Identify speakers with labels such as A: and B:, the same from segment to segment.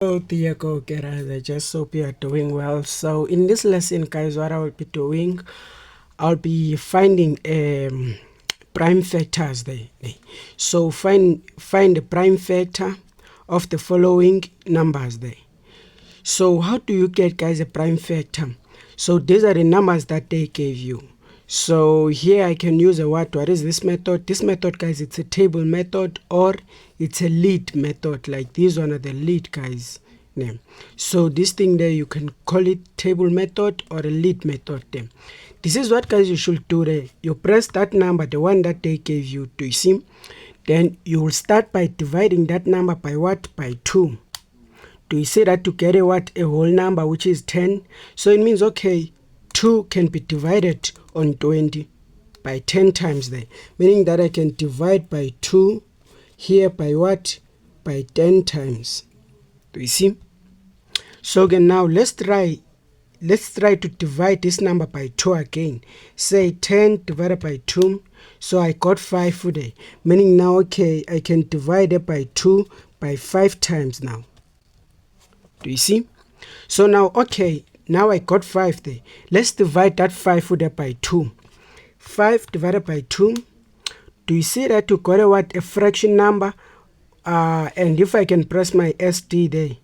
A: Hello, Diego Guerra. I just hope you are doing well. So in this lesson, guys, what I will be doing, I'll be finding prime factors there. So find the prime factor of the following numbers there. So how do you get, guys, a prime factor? So these are the numbers that they gave you. So here I can use a what is this method? This method, guys, it's a table method or it's a lead method. Like these one are the lead, guys. Name. So this thing there, you can call it table method or a lead method there. This is what, guys, you should do there. You press that number, the one that they gave you, do you see? Then you will start by dividing that number by what? By 2. Do you see that to get a what? A whole number, which is 10. So it means, okay, 2 can be divided on 20 by 10 times there. Meaning that I can divide by 2 here by what? By 10 times. Do you see? So again, now let's try to divide this number by 2 again. Say 10 divided by 2. So I got 5 today. Meaning now, okay, I can divide it by 2 by 5 times now. Do you see? So now, okay, now I got 5 there. Let's divide that 5 there by 2. 5 divided by 2. Do you see that you got a fraction number? And if I can press my SD there,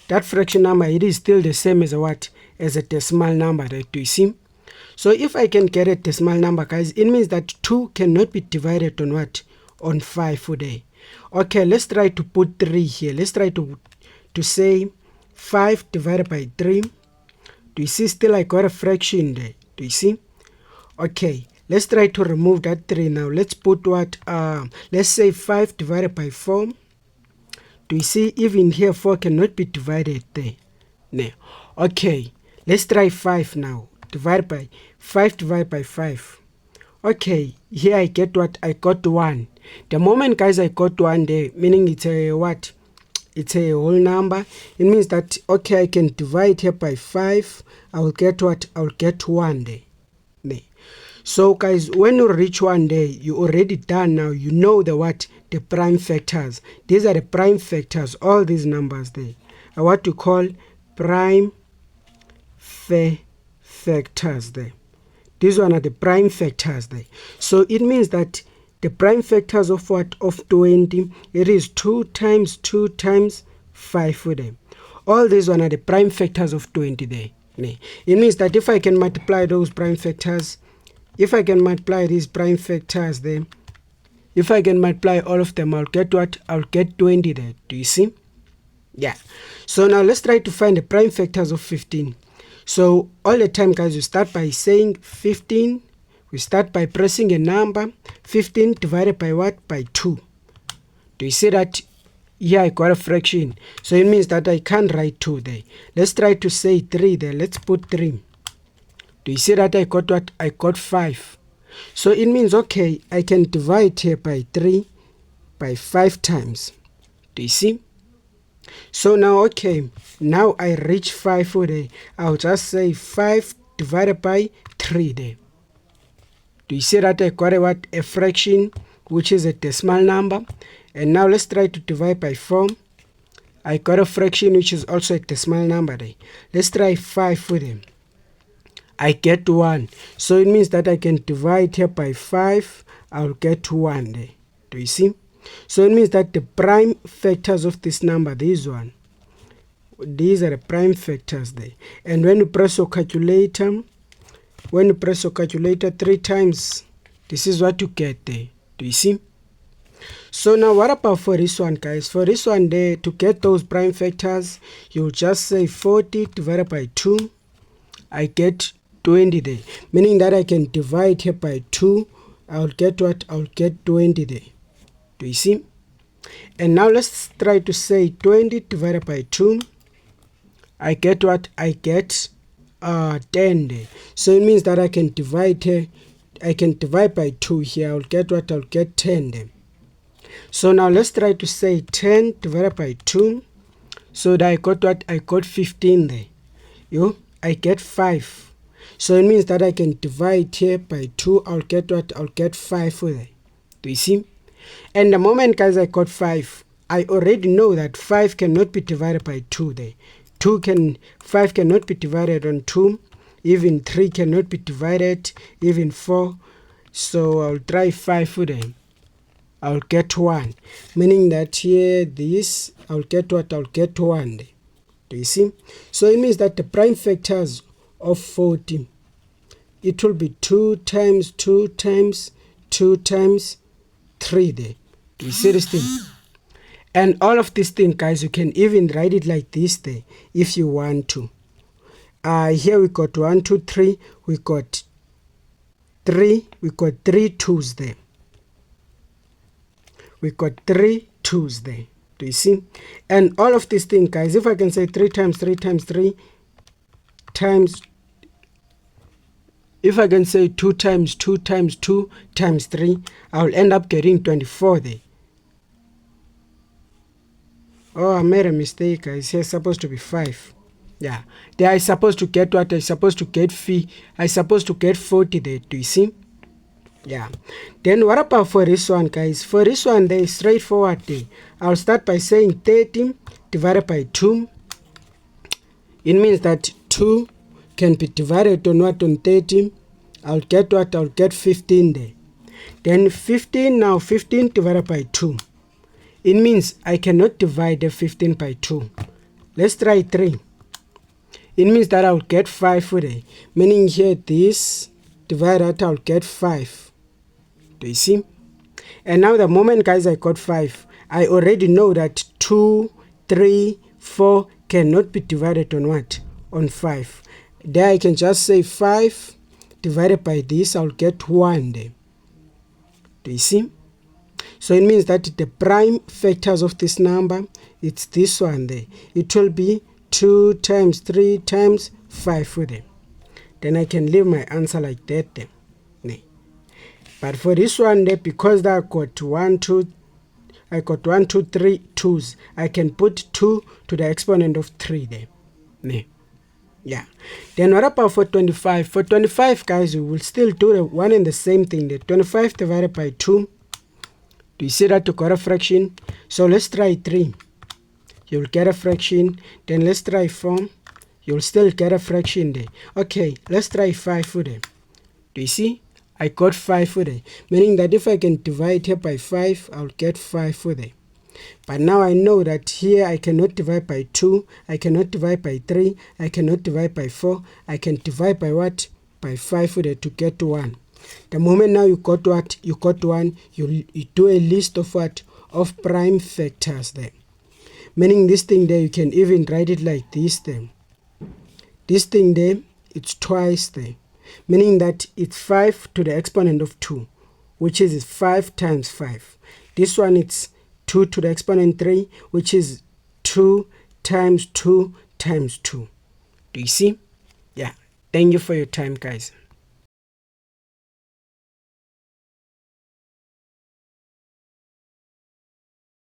A: that fraction number, it is still the same as a what? As a decimal number there. Do you see? So if I can get a decimal number, guys, it means that 2 cannot be divided on what? On 5 there. Okay, let's try to put 3 here. Let's try to say 5 divided by 3. Do you see still I got a fraction there? Do you see? Okay, let's try to remove that 3 now. Let's put what? Let's say 5 divided by 4. Do you see even here 4 cannot be divided there? No. Okay, let's try 5 now. 5 divided by 5. Okay, here I get what? I got 1. The moment, guys, I got 1 there, meaning it's a what? It's a whole number. It means that, okay, I can divide here by 5. I will get what? I will get 1 there. So, guys, when you reach 1 there, you already done now. You know the what? The prime factors. These are the prime factors. All these numbers there are what you call prime factors there. These one are the prime factors there. So it means that the prime factors of what? Of 20, it is 2 times 2 times 5 for them. All these one are the prime factors of 20 there. It means that if I can multiply those prime factors, if I can multiply these prime factors there, if I can multiply all of them, I'll get what? I'll get 20 there. Do you see? Yeah. So now let's try to find the prime factors of 15. So all the time, guys, you start by saying 15. We start by pressing a number. 15 divided by what? By 2. Do you see that? Here I got a fraction. So it means that I can't write 2 there. Let's try to say 3 there. Let's put 3. Do you see that I got what? I got 5. So it means, okay, I can divide here by 3 by 5 times. Do you see? So now, okay, now I reach 5 there. I'll just say 5 divided by 3 there. Do you see that I got a fraction, which is a decimal number? And now let's try to divide by 4. I got a fraction, which is also a decimal number there. Let's try 5 for them. I get 1. So it means that I can divide here by 5. I'll get 1 there. Do you see? So it means that the prime factors of this number, these are the prime factors there. And when you press your calculator, 3 times, this is what you get there. Do you see? So now what about for this one, guys? For this one there, to get those prime factors, you'll just say 40 divided by 2. I get 20 there. Meaning that I can divide here by 2. I'll get what? I'll get 20 there. Do you see? And now let's try to say 20 divided by 2. I get what? I get 10 there. So it means that I can divide here. I can divide by 2 here. I'll get what? I'll get 10 there. So now let's try to say 10 divided by 2. So that I got what? I got 15 there. I get 5. So it means that I can divide here by 2. I'll get what? I'll get 5 there. Do you see? And the moment, guys, I got 5, I already know that 5 cannot be divided by 2 there. 5 cannot be divided on 2, even 3 cannot be divided, even 4. So I'll try 5 there. I'll get 1, meaning that here this, I'll get what? I'll get 1 there. Do you see? So it means that the prime factors of 40, it will be 2 times 2 times 2 times 3 there. Do you see this thing? And all of this thing, guys, you can even write it like this there if you want to. Here we got 1, 2, 3. We got 3. We got 3 2's there. We got 3 2's there. Do you see? And all of this thing, guys, if I can say 3 times 3 times 3 times, if I can say 2 times 2 times 2 times 3, I'll end up getting 24 there. Oh, I made a mistake, guys. Here's supposed to be 5. Yeah, there I supposed to get what? I supposed to get I supposed to get 40 there. Do you see? Yeah. Then what about for this one, guys? For this one, they straightforward there. I'll start by saying 30 divided by 2. It means that 2 can be divided on what? On 30. I'll get what? I'll get 15 there. Then 15, now 15 divided by 2. It means I cannot divide the 15 by 2. Let's try 3. It means that I'll get 5 there. Meaning here this divided, I'll get 5. Do you see? And now the moment, guys, I got 5, I already know that 2, 3, 4 cannot be divided on what? On 5. There I can just say 5 divided by this, I'll get 1 there. Do you see? So it means that the prime factors of this number, it's this one there. It will be 2 times 3 times 5 with them. Then I can leave my answer like that then. But for this one there, because I got 1, 2, 3 2's, I can put 2 to the exponent of 3 there. Yeah. Then what about for 25? For 25, guys, we will still do the one and the same thing. The 25 divided by 2. Do you see that you got a fraction? So let's try 3. You'll get a fraction. Then let's try 4. You'll still get a fraction there. Okay, let's try 5 for them. Do you see? I got 5 for them. Meaning that if I can divide here by 5, I'll get 5 for them. But now I know that here I cannot divide by 2. I cannot divide by 3. I cannot divide by 4. I can divide by what? By 5 for them to get 1. The moment now you got what? You got 1, you do a list of what? Of prime factors there. Meaning this thing there, you can even write it like this then. This thing there, it's twice there. Meaning that it's 5 to the exponent of 2, which is 5 times 5. This one, it's 2 to the exponent 3, which is 2 times 2 times 2. Do you see? Yeah. Thank you for your time, guys.